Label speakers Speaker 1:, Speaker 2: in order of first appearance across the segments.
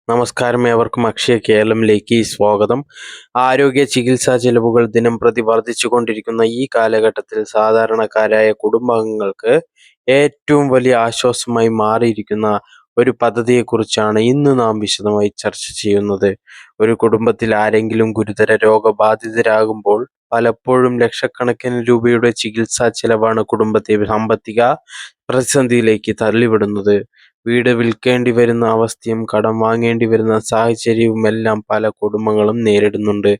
Speaker 1: നമസ്കാരം, ഏവർക്കും അക്ഷയ കേരളത്തിലേക്ക് സ്വാഗതം. ആരോഗ്യ ചികിത്സാ ചെലവുകൾ ദിനംപ്രതി വർദ്ധിച്ചുകൊണ്ടിരിക്കുന്ന ഈ കാലഘട്ടത്തിൽ സാധാരണക്കാരായ കുടുംബാംഗങ്ങൾക്ക് ഏറ്റവും വലിയ ആശ്വാസമായി മാറിയിരിക്കുന്ന ഒരു പദ്ധതിയെക്കുറിച്ചാണ് ഇന്ന് നാം വിശദമായി ചർച്ച ചെയ്യുന്നത്. ഒരു കുടുംബത്തിൽ ആരെങ്കിലും ഗുരുതര രോഗബാധിതരാകുമ്പോൾ പലപ്പോഴും ലക്ഷക്കണക്കിന് രൂപയുടെ ചികിത്സാ ചെലവാണ് കുടുംബത്തെ സാമ്പത്തിക പ്രതിസന്ധിയിലേക്ക് തള്ളിവിടുന്നത്. വീട് വിൽക്കേണ്ടി വരുന്ന അവസ്ഥയും കടം വാങ്ങേണ്ടി വരുന്ന സാഹചര്യവുമെല്ലാം പല കുടുംബങ്ങളും നേരിടുന്നുണ്ട്.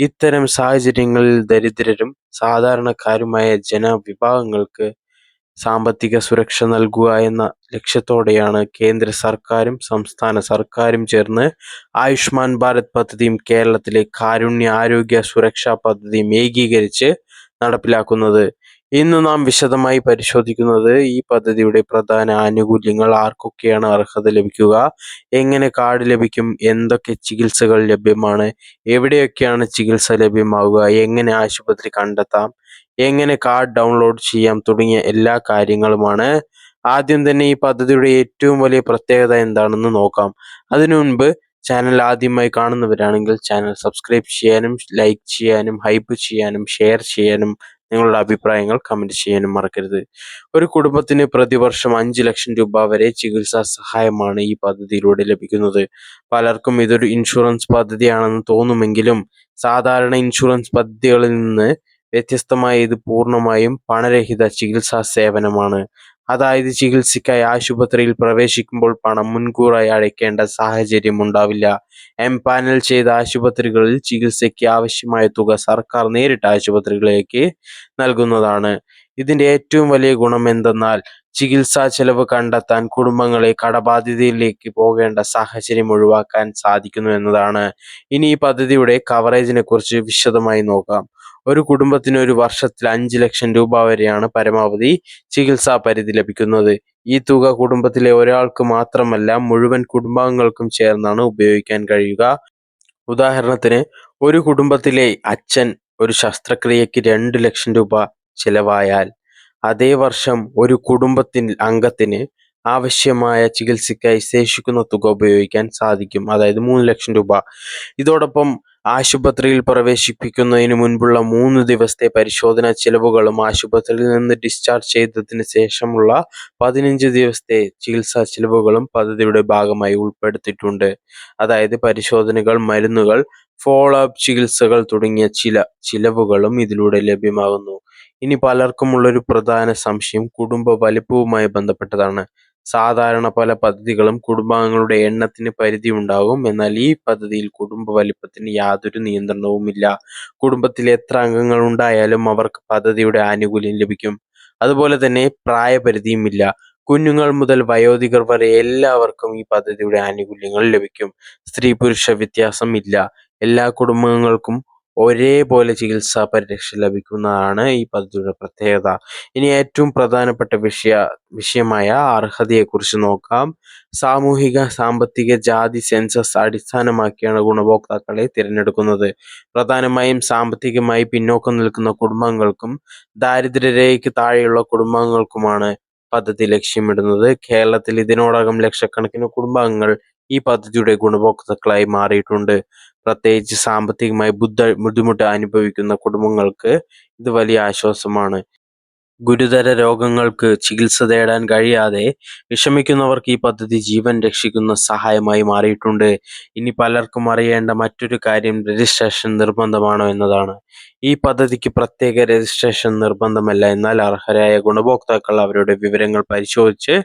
Speaker 1: ഇത്തരം സാഹചര്യങ്ങളിൽ ദരിദ്രരും സാധാരണക്കാരുമായ ജനവിഭാഗങ്ങൾക്ക് സാമ്പത്തിക സുരക്ഷ നൽകുക എന്ന ലക്ഷ്യത്തോടെയാണ് കേന്ദ്ര സർക്കാരും സംസ്ഥാന സർക്കാരും ചേർന്ന് ആയുഷ്മാൻ ഭാരത് പദ്ധതിയും കേരളത്തിലെ കാരുണ്യ ആരോഗ്യ സുരക്ഷാ പദ്ധതിയും ഏകീകരിച്ച് നടപ്പിലാക്കുന്നത്. ഇന്ന് നാം വിശദമായി പരിശോധിക്കുന്നത് ഈ പദ്ധതിയുടെ പ്രധാന ആനുകൂല്യങ്ങൾ, ആർക്കൊക്കെയാണ് അർഹത ലഭിക്കുക, എങ്ങനെ കാർഡ് ലഭിക്കും, എന്തൊക്കെ ചികിത്സകൾ ലഭ്യമാണ്, എവിടെയൊക്കെയാണ് ചികിത്സ ലഭ്യമാവുക, എങ്ങനെ ആശുപത്രി കണ്ടെത്താം, എങ്ങനെ കാർഡ് ഡൗൺലോഡ് ചെയ്യാം തുടങ്ങിയ എല്ലാ കാര്യങ്ങളുമാണ്. ആദ്യം തന്നെ ഈ പദ്ധതിയുടെ ഏറ്റവും വലിയ പ്രത്യേകത എന്താണെന്ന് നോക്കാം. അതിനു മുൻപ് ചാനൽ ആദ്യമായി കാണുന്നവരാണെങ്കിൽ ചാനൽ സബ്സ്ക്രൈബ് ചെയ്യാനും ലൈക്ക് ചെയ്യാനും ഹൈപ്പ് ചെയ്യാനും ഷെയർ ചെയ്യാനും നിങ്ങളുടെ അഭിപ്രായങ്ങൾ കമന്റ് ചെയ്യാനും മറക്കരുത്. ഒരു കുടുംബത്തിന് പ്രതിവർഷം 5 ലക്ഷം രൂപ വരെ ചികിത്സാ സഹായമാണ് ഈ പദ്ധതിയിലൂടെ ലഭിക്കുന്നത്. പലർക്കും ഇതൊരു ഇൻഷുറൻസ് പദ്ധതിയാണെന്ന് തോന്നുമെങ്കിലും സാധാരണ ഇൻഷുറൻസ് പദ്ധതികളിൽ നിന്ന് വ്യത്യസ്തമായി ഇത് പൂർണ്ണമായും പണരഹിത ചികിത്സാ സേവനമാണ്. അതായത് ചികിത്സയ്ക്കായി ആശുപത്രിയിൽ പ്രവേശിക്കുമ്പോൾ പണം മുൻകൂറായി അടയ്ക്കേണ്ട സാഹചര്യം ഉണ്ടാവില്ല. എംപാനൽ ചെയ്ത ആശുപത്രികളിൽ ചികിത്സയ്ക്ക് ആവശ്യമായ തുക സർക്കാർ നേരിട്ട് ആശുപത്രികളിലേക്ക് നൽകുന്നതാണ്. ഇതിന്റെ ഏറ്റവും വലിയ ഗുണം എന്തെന്നാൽ ചികിത്സാ ചെലവ് കണ്ടെത്താൻ കുടുംബങ്ങളെ കടബാധ്യതയിലേക്ക് പോകേണ്ട സാഹചര്യം ഒഴിവാക്കാൻ സാധിക്കുന്നു എന്നതാണ്. ഇനി ഈ പദ്ധതിയുടെ കവറേജിനെ കുറിച്ച് വിശദമായി നോക്കാം. ഒരു കുടുംബത്തിന് ഒരു വർഷത്തിൽ 5 ലക്ഷം രൂപ വരെയാണ് പരമാവധി ചികിത്സാ പരിധി ലഭിക്കുന്നത്. ഈ തുക കുടുംബത്തിലെ ഒരാൾക്ക് മാത്രമല്ല മുഴുവൻ കുടുംബാംഗങ്ങൾക്കും ചേർന്നാണ് ഉപയോഗിക്കാൻ കഴിയുക. ഉദാഹരണത്തിന്, ഒരു കുടുംബത്തിലെ അച്ഛൻ ഒരു ശസ്ത്രക്രിയയ്ക്ക് 2 ലക്ഷം രൂപ ചിലവായാൽ അതേ വർഷം ഒരു അംഗത്തിന് ആവശ്യമായ ചികിത്സയ്ക്കായി ശേഷിക്കുന്ന തുക ഉപയോഗിക്കാൻ സാധിക്കും, അതായത് 3 ലക്ഷം രൂപ. ഇതോടൊപ്പം ആശുപത്രിയിൽ പ്രവേശിപ്പിക്കുന്നതിന് മുൻപുള്ള 3 ദിവസത്തെ പരിശോധനാ ചിലവുകളും ആശുപത്രിയിൽ നിന്ന് ഡിസ്ചാർജ് ചെയ്തതിന് ശേഷമുള്ള 15 ദിവസത്തെ ചികിത്സാ ചിലവുകളും പദ്ധതിയുടെ ഭാഗമായി ഉൾപ്പെടുത്തിയിട്ടുണ്ട്. അതായത് പരിശോധനകൾ, മരുന്നുകൾ, ഫോളോ അപ്പ് ചികിത്സകൾ തുടങ്ങിയ ചില ചിലവുകളും ഇതിലൂടെ ലഭ്യമാകുന്നു. ഇനി പലർക്കുമുള്ളൊരു പ്രധാന സംശയം കുടുംബ വലിപ്പവുമായി ബന്ധപ്പെട്ടതാണ്. സാധാരണ പല പദ്ധതികളും കുടുംബാംഗങ്ങളുടെ എണ്ണത്തിന് പരിധി ഉണ്ടാകും. എന്നാൽ ഈ പദ്ധതിയിൽ കുടുംബ വലിപ്പത്തിന് യാതൊരു നിയന്ത്രണവുമില്ല. കുടുംബത്തിൽ എത്ര അംഗങ്ങൾ ഉണ്ടായാലും അവർക്ക് പദ്ധതിയുടെ ആനുകൂല്യം ലഭിക്കും. അതുപോലെ തന്നെ പ്രായപരിധിയുമില്ല. കുഞ്ഞുങ്ങൾ മുതൽ വയോധികർ വരെ എല്ലാവർക്കും ഈ പദ്ധതിയുടെ ആനുകൂല്യങ്ങൾ ലഭിക്കും. സ്ത്രീ പുരുഷ വ്യത്യാസം ഇല്ല. എല്ലാ കുടുംബങ്ങൾക്കും ഒരേപോലെ ചികിത്സാ പരിരക്ഷ ലഭിക്കുന്നതാണ് ഈ പദ്ധതിയുടെ പ്രത്യേകത. ഇനി ഏറ്റവും പ്രധാനപ്പെട്ട വിഷയമായ അർഹതയെക്കുറിച്ച് നോക്കാം. സാമൂഹിക, സാമ്പത്തിക, ജാതി സെൻസസ് അടിസ്ഥാനമാക്കിയാണ് ഗുണഭോക്താക്കളെ തിരഞ്ഞെടുക്കുന്നത്. പ്രധാനമായും സാമ്പത്തികമായി പിന്നോക്കം നിൽക്കുന്ന കുടുംബങ്ങൾക്കും ദാരിദ്ര്യരേഖയ്ക്ക് താഴെയുള്ള കുടുംബങ്ങൾക്കുമാണ് പദ്ധതി ലക്ഷ്യമിടുന്നത്. കേരളത്തിൽ ഇതിനോടകം ലക്ഷക്കണക്കിന് കുടുംബാംഗങ്ങൾ ഈ പദ്ധതിയുടെ ഗുണഭോക്താക്കളായി മാറിയിട്ടുണ്ട്. പ്രത്യേകിച്ച് സാമ്പത്തികമായി ബുദ്ധിമുട്ട് അനുഭവിക്കുന്ന കുടുംബങ്ങൾക്ക് ഇത് വലിയ ആശ്വാസമാണ്. ഗുരുതര രോഗങ്ങൾക്ക് ചികിത്സ തേടാൻ കഴിയാതെ വിഷമിക്കുന്നവർക്ക് ഈ പദ്ധതി ജീവൻ രക്ഷിക്കുന്ന സഹായമായി മാറിയിട്ടുണ്ട്. ഇനി പലർക്കും അറിയേണ്ട മറ്റൊരു കാര്യം രജിസ്ട്രേഷൻ നിർബന്ധമാണോ എന്നതാണ്. ഈ പദ്ധതിക്ക് പ്രത്യേക രജിസ്ട്രേഷൻ നിർബന്ധമല്ല. എന്നാൽ അർഹരായ ഗുണഭോക്താക്കൾ അവരുടെ വിവരങ്ങൾ പരിശോധിച്ച്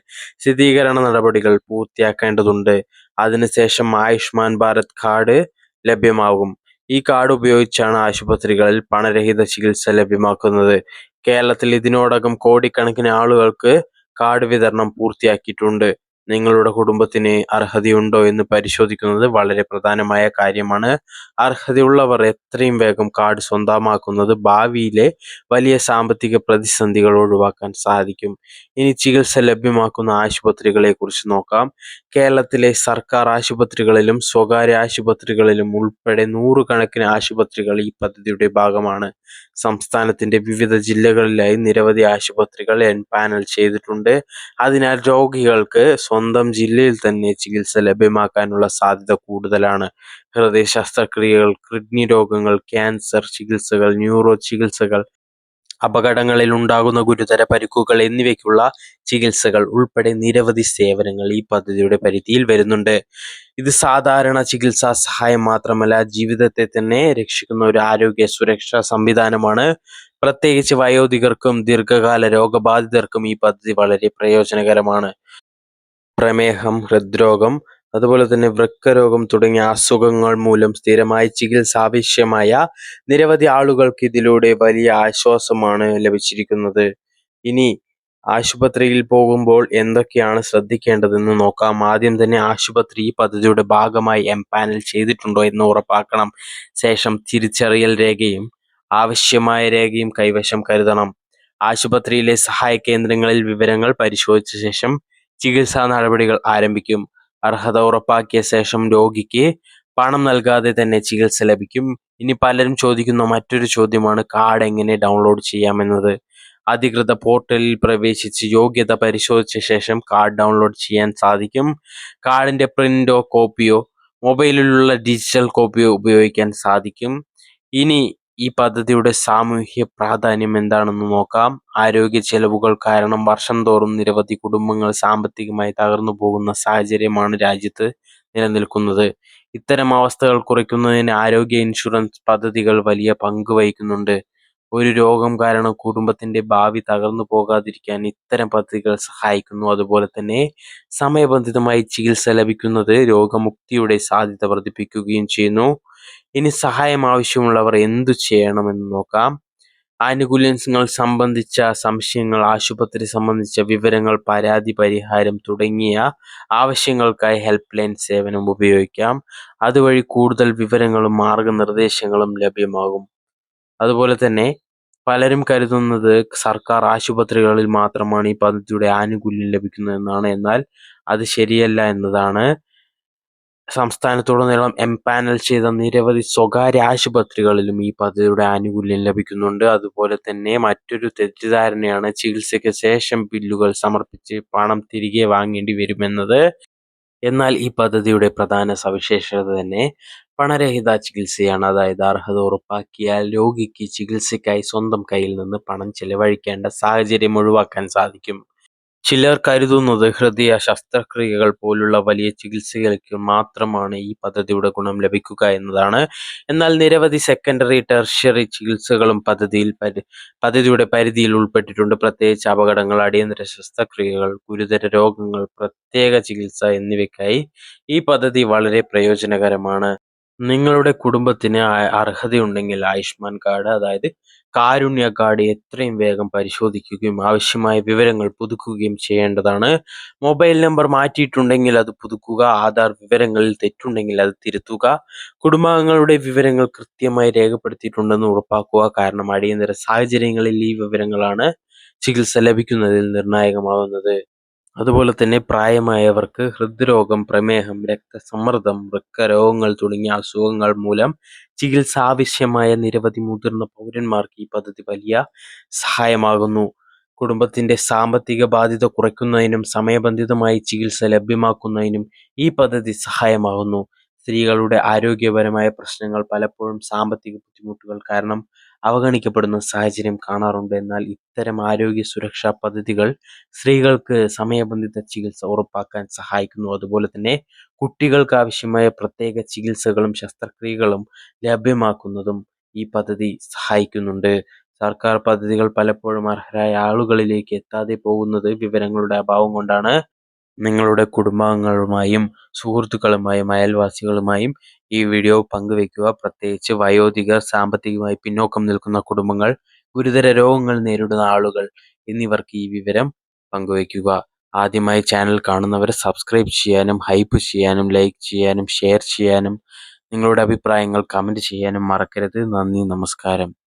Speaker 1: സ്ഥിരീകരണ നടപടികൾ പൂർത്തിയാക്കേണ്ടതുണ്ട്. അതിനുശേഷം ആയുഷ്മാൻ ഭാരത് കാർഡ് ലഭ്യമാകും. ഈ കാർഡ് ഉപയോഗിച്ചാണ് ആശുപത്രികളിൽ പണരഹിത ചികിത്സ ലഭ്യമാക്കുന്നത്. കേരളത്തിൽ ഇതിനോടകം കോടിക്കണക്കിന് ആളുകൾക്ക് കാർഡ് വിതരണം പൂർത്തിയാക്കിയിട്ടുണ്ട്. നിങ്ങളുടെ കുടുംബത്തിന് അർഹതയുണ്ടോ എന്ന് പരിശോധിക്കുന്നത് വളരെ പ്രധാനമായ കാര്യമാണ്. അർഹതയുള്ളവർ എത്രയും വേഗം കാർഡ് സ്വന്തമാക്കുന്നത് ഭാവിയിലെ വലിയ സാമ്പത്തിക പ്രതിസന്ധികൾ ഒഴിവാക്കാൻ സാധിക്കും. ഇനി ചികിത്സ ലഭ്യമാക്കുന്ന ആശുപത്രികളെ കുറിച്ച് നോക്കാം. കേരളത്തിലെ സർക്കാർ ആശുപത്രികളിലും സ്വകാര്യ ആശുപത്രികളിലും ഉൾപ്പെടെ നൂറുകണക്കിന് ആശുപത്രികൾ ഈ പദ്ധതിയുടെ ഭാഗമാണ്. സംസ്ഥാനത്തിന്റെ വിവിധ ജില്ലകളിലായി നിരവധി ആശുപത്രികൾ എംപാനൽ ചെയ്തിട്ടുണ്ട്. അതിനാൽ രോഗികൾക്ക് സ്വന്തം ജില്ലയിൽ തന്നെ ചികിത്സ ലഭ്യമാക്കാനുള്ള സാധ്യത കൂടുതലാണ്. ഹൃദയ ശസ്ത്രക്രിയകൾ, കിഡ്നി രോഗങ്ങൾ, ക്യാൻസർ ചികിത്സകൾ, ന്യൂറോ ചികിത്സകൾ, അപകടങ്ങളിൽ ഉണ്ടാകുന്ന ഗുരുതര പരിക്കുകൾ എന്നിവയ്ക്കുള്ള ചികിത്സകൾ ഉൾപ്പെടെ നിരവധി സേവനങ്ങൾ ഈ പദ്ധതിയുടെ പരിധിയിൽ വരുന്നുണ്ട്. ഇത് സാധാരണ ചികിത്സാ സഹായം മാത്രമല്ല, ജീവിതത്തെ തന്നെ രക്ഷിക്കുന്ന ഒരു ആരോഗ്യ സുരക്ഷാ സംവിധാനമാണ്. പ്രത്യേകിച്ച് വയോധികർക്കും ദീർഘകാല രോഗബാധിതർക്കും ഈ പദ്ധതി വളരെ പ്രയോജനകരമാണ്. പ്രമേഹം, ഹൃദ്രോഗം, അതുപോലെ തന്നെ വൃക്കരോഗം തുടങ്ങിയ അസുഖങ്ങൾ മൂലം സ്ഥിരമായി ചികിത്സ ആവശ്യമായ നിരവധി ആളുകൾക്ക് ഇതിലൂടെ വലിയ ആശ്വാസമാണ് ലഭിച്ചിരിക്കുന്നത്. ഇനി ആശുപത്രിയിൽ പോകുമ്പോൾ എന്തൊക്കെയാണ് ശ്രദ്ധിക്കേണ്ടതെന്ന് നോക്കാം. ആദ്യം തന്നെ ആശുപത്രി ഈ പദ്ധതിയുടെ ഭാഗമായി എംപാനൽ ചെയ്തിട്ടുണ്ടോ എന്ന് ഉറപ്പാക്കണം. ശേഷം തിരിച്ചറിയൽ രേഖയും ആവശ്യമായ രേഖയും കൈവശം കരുതണം. ആശുപത്രിയിലെ സഹായ കേന്ദ്രങ്ങളിൽ വിവരങ്ങൾ പരിശോധിച്ച ശേഷം ചികിത്സാ നടപടികൾ ആരംഭിക്കും. അർഹത ഉറപ്പാക്കിയ ശേഷം രോഗിക്ക് പണം നൽകാതെ തന്നെ ചികിത്സ ലഭിക്കും. ഇനി പലരും ചോദിക്കുന്ന മറ്റൊരു ചോദ്യമാണ് കാർഡ് എങ്ങനെ ഡൗൺലോഡ് ചെയ്യാമെന്നത്. അധികൃത പോർട്ടലിൽ പ്രവേശിച്ച് യോഗ്യത പരിശോധിച്ച ശേഷം കാർഡ് ഡൗൺലോഡ് ചെയ്യാൻ സാധിക്കും. കാർഡിന്റെ പ്രിന്റോ കോപ്പിയോ മൊബൈലിലുള്ള ഡിജിറ്റൽ കോപ്പിയോ ഉപയോഗിക്കാൻ സാധിക്കും. ഇനി ഈ പദ്ധതിയുടെ സാമൂഹ്യ പ്രാധാന്യം എന്താണെന്ന് നോക്കാം. ആരോഗ്യ ചെലവുകൾ കാരണം വർഷം തോറും നിരവധി കുടുംബങ്ങൾ സാമ്പത്തികമായി തകർന്നു പോകുന്ന സാഹചര്യമാണ് രാജ്യത്ത് നിലനിൽക്കുന്നത്. ഇത്തരം അവസ്ഥകൾ കുറയ്ക്കുന്നതിന് ആരോഗ്യ ഇൻഷുറൻസ് പദ്ധതികൾ വലിയ പങ്ക് വഹിക്കുന്നുണ്ട്. ഒരു രോഗം കാരണം കുടുംബത്തിന്റെ ഭാവി തകർന്നു പോകാതിരിക്കാൻ ഇത്തരം പദ്ധതികൾ സഹായിക്കുന്നു. അതുപോലെ തന്നെ സമയബന്ധിതമായി ചികിത്സ ലഭിക്കുന്നത് രോഗമുക്തിയുടെ സാധ്യത വർദ്ധിപ്പിക്കുകയും ചെയ്യുന്നു. ഇനി സഹായം ആവശ്യമുള്ളവർ എന്തു ചെയ്യണമെന്ന് നോക്കാം. ആനുകൂല്യങ്ങൾ സംബന്ധിച്ച സംശയങ്ങൾ, ആശുപത്രി സംബന്ധിച്ച വിവരങ്ങൾ, പരാതി പരിഹാരം തുടങ്ങിയ ആവശ്യങ്ങൾക്കായി ഹെൽപ്പ് ലൈൻ സേവനം ഉപയോഗിക്കാം. അതുവഴി കൂടുതൽ വിവരങ്ങളും മാർഗനിർദ്ദേശങ്ങളും ലഭ്യമാകും. അതുപോലെ തന്നെ പലരും കരുതുന്നത് സർക്കാർ ആശുപത്രികളിൽ മാത്രമാണ് ഈ പദ്ധതിയുടെ ആനുകൂല്യം ലഭിക്കുന്നതെന്നാണ്. എന്നാൽ അത് ശരിയല്ല എന്നതാണ്. സംസ്ഥാനത്തുടനീളം എംപാനൽ ചെയ്ത നിരവധി സ്വകാര്യ ആശുപത്രികളിലും ഈ പദ്ധതിയുടെ ആനുകൂല്യം ലഭിക്കുന്നുണ്ട്. അതുപോലെ തന്നെ മറ്റൊരു തെറ്റിദ്ധാരണയാണ് ചികിത്സയ്ക്ക് ശേഷം ബില്ലുകൾ സമർപ്പിച്ച് പണം തിരികെ വാങ്ങേണ്ടി വരുമെന്നത്. എന്നാൽ ഈ പദ്ധതിയുടെ പ്രധാന സവിശേഷത തന്നെ പണരഹിത ചികിത്സയാണ്. അതായത് അർഹത ഉറപ്പാക്കിയാൽ രോഗിക്ക് ചികിത്സയ്ക്കായി സ്വന്തം കയ്യിൽ നിന്ന് പണം ചെലവഴിക്കേണ്ട സാഹചര്യം ഒഴിവാക്കാൻ സാധിക്കും. ചിലർ കരുതുന്നത് ഹൃദയ ശസ്ത്രക്രിയകൾ പോലുള്ള വലിയ ചികിത്സകൾക്ക് മാത്രമാണ് ഈ പദ്ധതിയുടെ ഗുണം ലഭിക്കുക എന്നതാണ്. എന്നാൽ നിരവധി സെക്കൻഡറി, ടെർഷ്യറി ചികിത്സകളും പദ്ധതിയുടെ പരിധിയിൽ ഉൾപ്പെട്ടിട്ടുണ്ട്. പ്രത്യേകിച്ച് അപകടങ്ങൾ, അടിയന്തര ശസ്ത്രക്രിയകൾ, ഗുരുതര രോഗങ്ങൾ, പ്രത്യേക ചികിത്സ എന്നിവയ്ക്കായി ഈ പദ്ധതി വളരെ പ്രയോജനകരമാണ്. നിങ്ങളുടെ കുടുംബത്തിന് അർഹതയുണ്ടെങ്കിൽ ആയുഷ്മാൻ കാർഡ്, അതായത് കാരുണ്യ കാർഡ് എത്രയും വേഗം പരിശോധിക്കുകയും ആവശ്യമായ വിവരങ്ങൾ പുതുക്കുകയും ചെയ്യേണ്ടതാണ്. മൊബൈൽ നമ്പർ മാറ്റിയിട്ടുണ്ടെങ്കിൽ അത് പുതുക്കുക. ആധാർ വിവരങ്ങളിൽ തെറ്റുണ്ടെങ്കിൽ അത് തിരുത്തുക. കുടുംബാംഗങ്ങളുടെ വിവരങ്ങൾ കൃത്യമായി രേഖപ്പെടുത്തിയിട്ടുണ്ടെന്ന് ഉറപ്പാക്കുക. കാരണം അടിയന്തര സാഹചര്യങ്ങളിൽ ഈ വിവരങ്ങളാണ് ചികിത്സ ലഭിക്കുന്നതിൽ നിർണായകമാകുന്നത്. അതുപോലെ തന്നെ പ്രായമായവർക്ക് ഹൃദ്രോഗം, പ്രമേഹം, രക്തസമ്മർദ്ദം, വൃക്കരോഗങ്ങൾ തുടങ്ങിയ അസുഖങ്ങൾ മൂലം ചികിത്സ ആവശ്യമായ നിരവധി മുതിർന്ന പൗരന്മാർക്ക് ഈ പദ്ധതി വലിയ സഹായമാകുന്നു. കുടുംബത്തിന്റെ സാമ്പത്തിക ബാധ്യത കുറയ്ക്കുന്നതിനും സമയബന്ധിതമായി ചികിത്സ ലഭ്യമാക്കുന്നതിനും ഈ പദ്ധതി സഹായമാകുന്നു. സ്ത്രീകളുടെ ആരോഗ്യപരമായ പ്രശ്നങ്ങൾ പലപ്പോഴും സാമ്പത്തിക ബുദ്ധിമുട്ടുകൾ കാരണം അവഗണിക്കപ്പെടുന്ന സാഹചര്യം കാണാറുണ്ട്. എന്നാൽ ഇത്തരം ആരോഗ്യ സുരക്ഷാ പദ്ധതികൾ സ്ത്രീകൾക്ക് സമയബന്ധിത ചികിത്സ ഉറപ്പാക്കാൻ സഹായിക്കുന്നു. അതുപോലെ തന്നെ കുട്ടികൾക്ക് ആവശ്യമായ പ്രത്യേക ചികിത്സകളും ശസ്ത്രക്രിയകളും ലഭ്യമാക്കുന്നതും ഈ പദ്ധതി സഹായിക്കുന്നുണ്ട്. സർക്കാർ പദ്ധതികൾ പലപ്പോഴും അർഹരായ ആളുകളിലേക്ക് എത്താതെ പോകുന്നത് വിവരങ്ങളുടെ അഭാവം കൊണ്ടാണ്. നിങ്ങളുടെ കുടുംബാംഗങ്ങളുമായും സുഹൃത്തുക്കളുമായും അയൽവാസികളുമായും ഈ വീഡിയോ പങ്കുവെക്കുക. പ്രത്യേകിച്ച് വയോധികർ, സാമ്പത്തികമായി പിന്നോക്കം നിൽക്കുന്ന കുടുംബങ്ങൾ, ഗുരുതര രോഗങ്ങൾ നേരിടുന്ന ആളുകൾ എന്നിവർക്ക് ഈ വിവരം പങ്കുവെക്കുക. ആദ്യമായി ചാനൽ കാണുന്നവർ സബ്സ്ക്രൈബ് ചെയ്യാനും ഹൈപ്പ് ചെയ്യാനും ലൈക്ക് ചെയ്യാനും ഷെയർ ചെയ്യാനും നിങ്ങളുടെ അഭിപ്രായങ്ങൾ കമന്റ് ചെയ്യാനും മറക്കരുത്. നന്ദി, നമസ്കാരം.